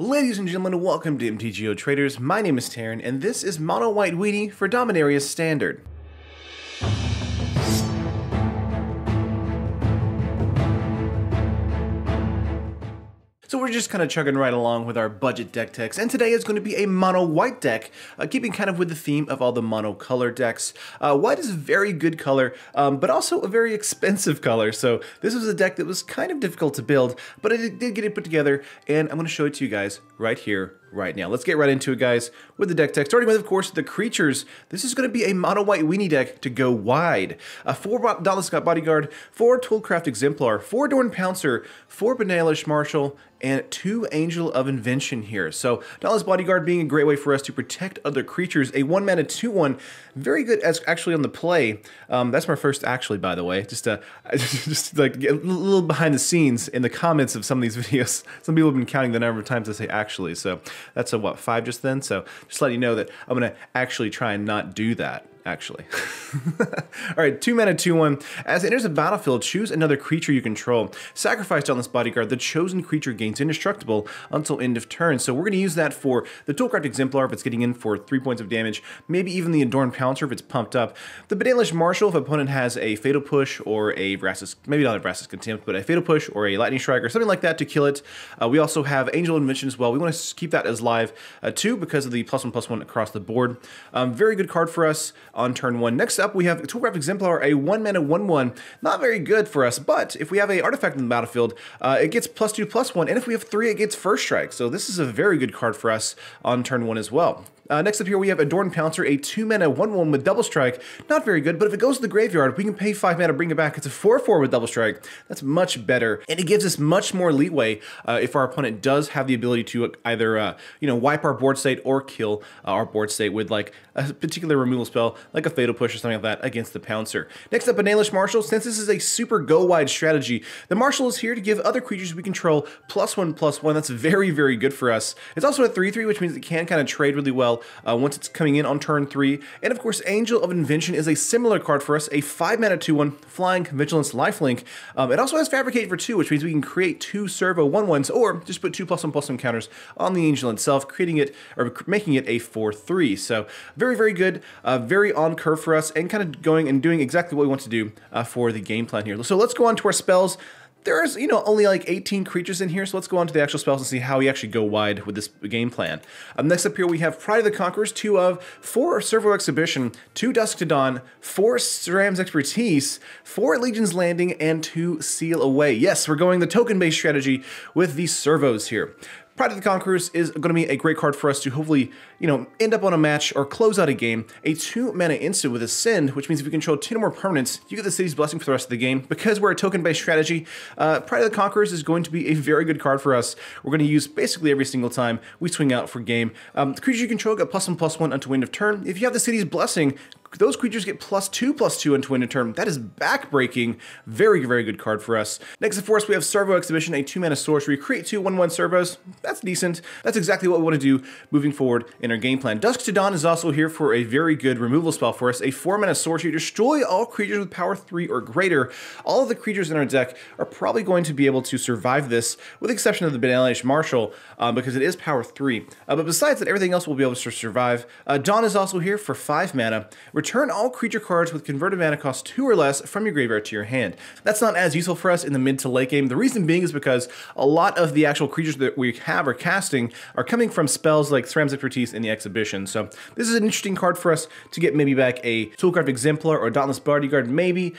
Ladies and gentlemen, welcome to MTGO Traders. My name is Taryn, and this is Mono White Weenie for Dominaria Standard. So we're just kind of chugging right along with our budget deck techs, and today is going to be a mono white deck, keeping kind of with the theme of all the mono color decks. White is a very good color, but also a very expensive color, so this was a deck that was kind of difficult to build, but I did get it put together, and I'm going to show it to you guys right here, right now. Let's get right into it, guys, with the deck tech. Starting with, of course, the creatures. This is going to be a mono white weenie deck to go wide. 4 Dauntless Bodyguard, 4 Toolcraft Exemplar, 4 Dorn Pouncer, 4 Banalish Marshal, and 2 Angel of Invention here. So Dauntless Bodyguard being a great way for us to protect other creatures. A 1-mana 2/1, very good as actually on the play. That's my first actually, by the way. Just like a little behind the scenes in the comments of some of these videos. Some people have been counting the number of times I say actually. So that's a what, 5 just then? So just letting you know that I'm gonna actually try and not do that. Actually. Alright, 2-mana 2/1. As it enters the battlefield, choose another creature you control. Sacrifice Dauntless Bodyguard. The chosen creature gains indestructible until end of turn. So we're going to use that for the Toolcraft Exemplar if it's getting in for 3 points of damage. Maybe even the Adorned Pouncer if it's pumped up. The Banalish Marshal if opponent has a Fatal Push or a Vraska's, maybe not a Vraska's Contempt, but a Fatal Push or a Lightning Strike or something like that to kill it. We also have Angel of Invention as well. We want to keep that as live too because of the +1/+1 across the board. Very good card for us on turn 1. Next up, we have Toolcraft Exemplar, a 1-mana 1/1. Not very good for us, but if we have a artifact in the battlefield, it gets +2/+1, and if we have 3, it gets First Strike. So this is a very good card for us on turn 1 as well. Next up here we have Adorned Pouncer, a 2-mana 1/1 with Double Strike. Not very good, but if it goes to the graveyard, we can pay 5 mana, bring it back. It's a 4/4 with Double Strike. That's much better, and it gives us much more leeway if our opponent does have the ability to either wipe our board state or kill our board state with like a particular removal spell, like a Fatal Push or something like that against the Pouncer. Next up, Banalish Marshal. Since this is a super go-wide strategy, the Marshal is here to give other creatures we control +1/+1. That's very, very good for us. It's also a 3/3, which means it can kind of trade really well once it's coming in on turn 3. And of course, Angel of Invention is a similar card for us, a 5-mana 2/1, Flying, Vigilance, Lifelink. It also has Fabricate for 2, which means we can create 2 Servo 1/1s, or just put 2 +1/+1 counters on the Angel itself, creating it, or making it a 4/3. So very, very good, very on curve for us, and kind of going and doing exactly what we want to do for the game plan here. So let's go on to our spells. There's, only like 18 creatures in here, so let's go on to the actual spells and see how we actually go wide with this game plan. Next up here we have Pride of the Conquerors, 2 of, 4 Servo Exhibition, 2 Dusk to Dawn, 4 SRAM's Expertise, 4 Legion's Landing, and 2 Seal Away. Yes, we're going the token-based strategy with these servos here. Pride of the Conquerors is going to be a great card for us to hopefully, end up on a match or close out a game. A 2-mana instant with Ascend, which means if you control 2 or more permanents, you get the City's Blessing for the rest of the game. Because we're a token-based strategy, Pride of the Conquerors is going to be a very good card for us. We're going to use basically every single time we swing out for game. The creatures you control get +1/+1 until end of turn. If you have the City's Blessing, those creatures get +2/+2 until end of turn. That is backbreaking. Very, very good card for us. Next up for us, we have Servo Exhibition, a 2-mana sorcery. Create 2 1/1 servos. That's decent. That's exactly what we want to do moving forward in our game plan. Dusk to Dawn is also here for a very good removal spell for us. A 4-mana sorcery. Destroy all creatures with power 3 or greater. All of the creatures in our deck are probably going to be able to survive this, with the exception of the Banalish Marshal, because it is power 3. But besides that, everything else will be able to survive. Dawn is also here for 5 mana. Return all creature cards with converted mana cost 2 or less from your graveyard to your hand. That's not as useful for us in the mid to late game. The reason being is because a lot of the actual creatures that we have or casting are coming from spells like SRAM's Expertise in the Exhibition. So this is an interesting card for us to get maybe back a Toolcraft Exemplar or Dauntless Bodyguard, maybe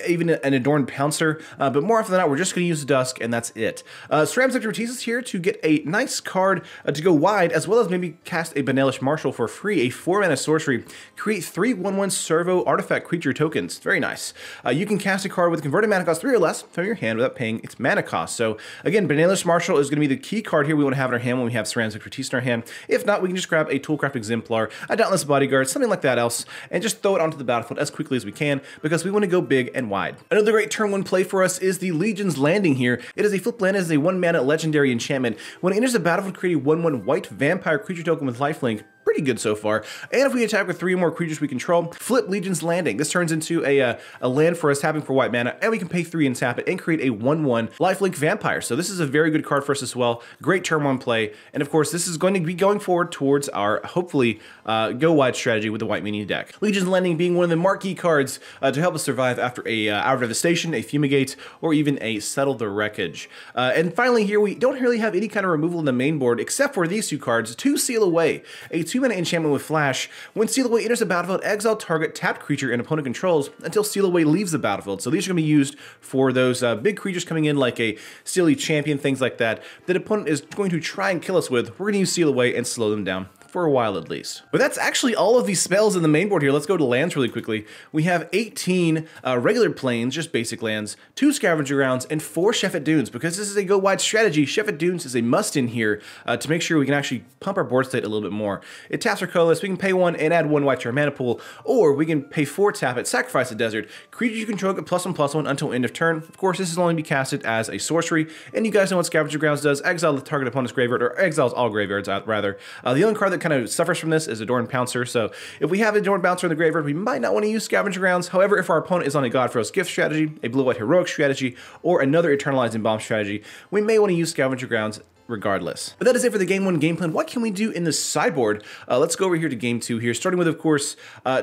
even an Adorned Pouncer. But more often than not, we're just going to use the Dusk, and that's it. SRAM's Expertise is here to get a nice card to go wide, as well as maybe cast a Banalish Marshal for free, a 4-mana sorcery. Create 3 1/1 Servo artifact creature tokens. Very nice. You can cast a card with converted mana cost 3 or less from your hand without paying its mana cost. So again, Banalish Marshal is going to be the key card here we want to have in our hand when we have SRAM's Expertise in our hand. If not, we can just grab a Toolcraft Exemplar, a Dauntless Bodyguard, something like that else, and just throw it onto the battlefield as quickly as we can because we want to go big and wide. Another great turn 1 play for us is the Legion's Landing here. It is a flip land as a 1-mana legendary enchantment. When it enters the battlefield, create a 1/1 white vampire creature token with lifelink. pretty good so far. And if we attack with 3 or more creatures we control, flip Legion's Landing. This turns into a land for us, tapping for white mana, and we can pay 3 and tap it and create a 1/1 lifelink vampire. So this is a very good card for us as well. Great turn 1 play. And of course, this is going to be going forward towards our, hopefully, go wide strategy with the white Weenie deck. Legion's Landing being one of the marquee cards to help us survive after a Hour of Devastation, a Fumigate, or even a Settle the Wreckage. And finally here, we don't really have any kind of removal in the main board except for these 2 cards, 2 Seal Away, a 2-mana enchantment with flash. When Seal Away enters the battlefield, exile target tapped creature and opponent controls until Seal Away leaves the battlefield. So these are going to be used for those big creatures coming in like a Steely Champion, things like that, that opponent is going to try and kill us with. We're going to use Seal Away and slow them down. For a while at least. But that's actually all of these spells in the main board here. Let's go to lands really quickly. We have 18 regular plains, just basic lands, 2 Scavenger Grounds, and 4 Sheffet Dunes. Because this is a go wide strategy, Sheffet Dunes is a must in here to make sure we can actually pump our board state a little bit more. It taps our colorless, we can pay 1 and add 1 white to our mana pool, or we can pay 4, tap it, sacrifice a desert, creature you control get +1/+1 until end of turn. Of course, this is only be casted as a sorcery, and you guys know what Scavenger Grounds does, exile the target opponent's graveyard, or exiles all graveyards rather. The only card that kind of suffers from this is Adorned Pouncer, so if we have Adorned Pouncer in the graveyard, we might not want to use Scavenger Grounds. However, if our opponent is on a Godfrey's Gift strategy, a Blue-White Heroic strategy, or another Eternalizing Bomb strategy, we may want to use Scavenger Grounds regardless. But that is it for the Game 1 game plan. What can we do in the sideboard? Let's go over here to Game 2 here, starting with, of course,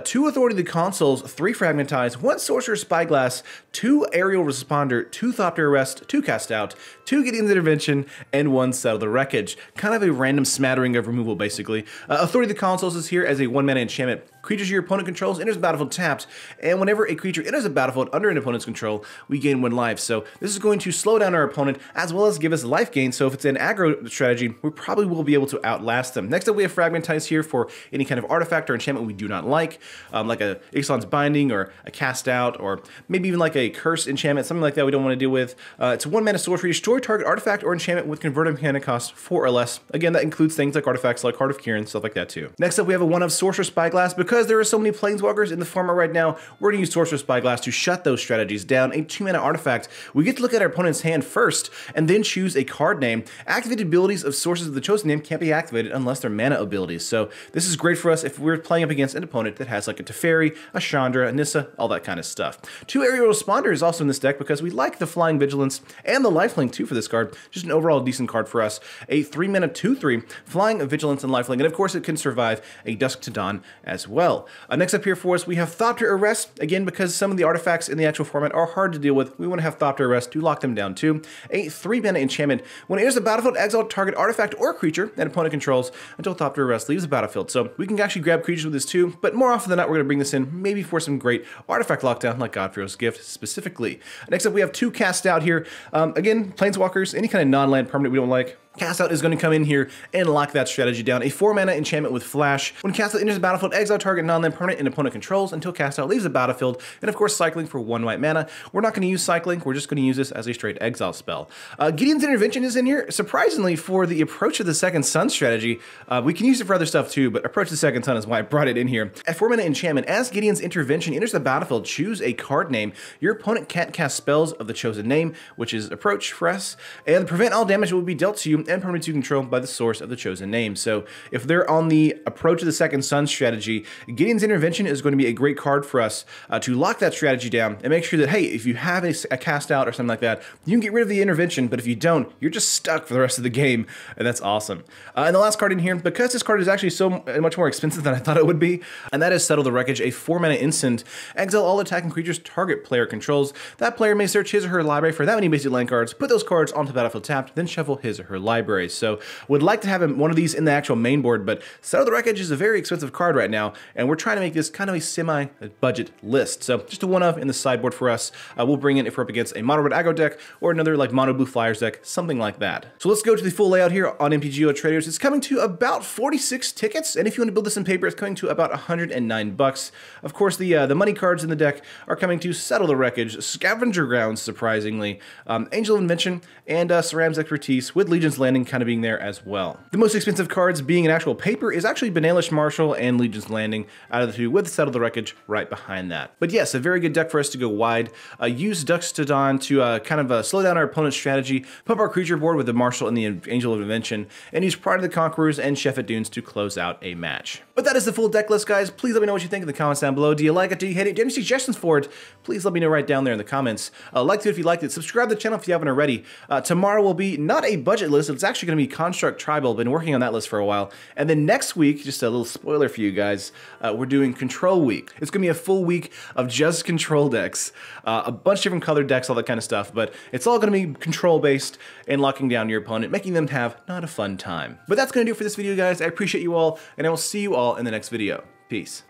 2 Authority of the Consuls, 3 Fragmentize, 1 Sorcerer's Spyglass, 2 Aerial Responder, 2 Thopter Arrest, 2 Cast Out, 2 Gideon's Intervention, and 1 Settle the Wreckage. Kind of a random smattering of removal, basically. Authority of the Consuls is here as a 1-mana enchantment. Creatures your opponent controls enters the battlefield tapped, and whenever a creature enters the battlefield under an opponent's control, we gain 1 life. So this is going to slow down our opponent as well as give us life gain. So if it's an aggro strategy, we probably will be able to outlast them. Next up, we have Fragmentize here for any kind of artifact or enchantment we do not like a Ixalan's Binding or a Cast Out, or maybe even like a Curse enchantment, something like that we don't want to deal with. It's a 1-mana sorcery, destroy target artifact or enchantment with converted mana cost 4 or less. Again, that includes things like artifacts like Heart of Kirin, stuff like that too. Next up, we have a 1 of Sorcerer's Spyglass. Because there are so many Planeswalkers in the format right now, we're going to use Sorcerer's Spyglass to shut those strategies down. A 2-mana artifact. We get to look at our opponent's hand first, and then choose a card name. Activated abilities of sources of the chosen name can't be activated unless they're mana abilities. So this is great for us if we're playing up against an opponent that has like a Teferi, a Chandra, a Nissa, all that kind of stuff. 2 Aerial Responder is also in this deck because we like the Flying Vigilance and the Lifelink too for this card. Just an overall decent card for us. A 3-mana 2/3, Flying, Vigilance, and Lifelink. And of course it can survive a Dusk to Dawn as well. Next up here for us, we have Thopter Arrest. Again, because some of the artifacts in the actual format are hard to deal with, we want to have Thopter Arrest to lock them down too. A 3-mana enchantment. When it enters the battlefield, exile target artifact or creature that opponent controls until Thopter Arrest leaves the battlefield. So we can actually grab creatures with this too, but more often than not, we're going to bring this in maybe for some great artifact lockdown like Godfrey's Gift specifically. Next up, we have 2 Cast Out here. Again, Planeswalkers, any kind of non-land permanent we don't like. Cast Out is going to come in here and lock that strategy down. A 4-mana enchantment with flash. When Cast Out enters the battlefield, exile target non-land permanent and opponent controls until Cast Out leaves the battlefield. And of course, cycling for 1 white mana. We're not going to use cycling. We're just going to use this as a straight exile spell. Gideon's Intervention is in here, surprisingly, for the Approach of the Second Sun strategy. We can use it for other stuff too, but Approach of the Second Sun is why I brought it in here. A 4-mana enchantment. As Gideon's Intervention enters the battlefield, choose a card name. Your opponent can't cast spells of the chosen name, which is Approach for us, and prevent all damage that will be dealt to you and permanents you control by the source of the chosen name. So if they're on the Approach of the Second Sun strategy, Gideon's Intervention is going to be a great card for us to lock that strategy down and make sure that, hey, if you have a Cast Out or something like that, you can get rid of the intervention, but if you don't, you're just stuck for the rest of the game, and that's awesome. And the last card in here, because this card is actually so much more expensive than I thought it would be, and that is Settle the Wreckage, a 4-mana instant. Exile all attacking creatures target player controls. That player may search his or her library for that many basic land cards, put those cards onto the battlefield tapped, then shuffle his or her library. So would like to have one of these in the actual main board, but Settle the Wreckage is a very expensive card right now, and we're trying to make this kind of a semi-budget list. So just a 1-of in the sideboard for us. We'll bring in if we're up against a mono red aggro deck or another like mono blue flyers deck, something like that. So let's go to the full layout here on MTGO Traders. It's coming to about 46 tickets, and if you want to build this in paper, it's coming to about 109 bucks. Of course, the money cards in the deck are coming to Settle the Wreckage, Scavenger Grounds, surprisingly, Angel of Invention, and Ceram's Expertise with Legion's Legion's Landing kind of being there as well. The most expensive cards being in actual paper is actually Banalish Marshal and Legion's Landing out of the two, with Settle the Wreckage right behind that. But yes, a very good deck for us to go wide. Use Duxtodon to kind of slow down our opponent's strategy, pump our creature board with the Marshal and the Angel of Invention, and use Pride of the Conquerors and Chef at Dunes to close out a match. But that is the full deck list, guys. Please let me know what you think in the comments down below. Do you like it? Do you hate it? Do you have any suggestions for it? Please let me know right down there in the comments. Like it if you liked it. Subscribe to the channel if you haven't already. Tomorrow will be not a budget list. It's actually going to be Construct Tribal. Been working on that list for a while. And then next week, just a little spoiler for you guys, we're doing Control Week. It's going to be a full week of just control decks. A bunch of different colored decks, all that kind of stuff. But it's all going to be control based and locking down your opponent, making them have not a fun time. But that's going to do it for this video, guys. I appreciate you all, and I will see you all in the next video. Peace.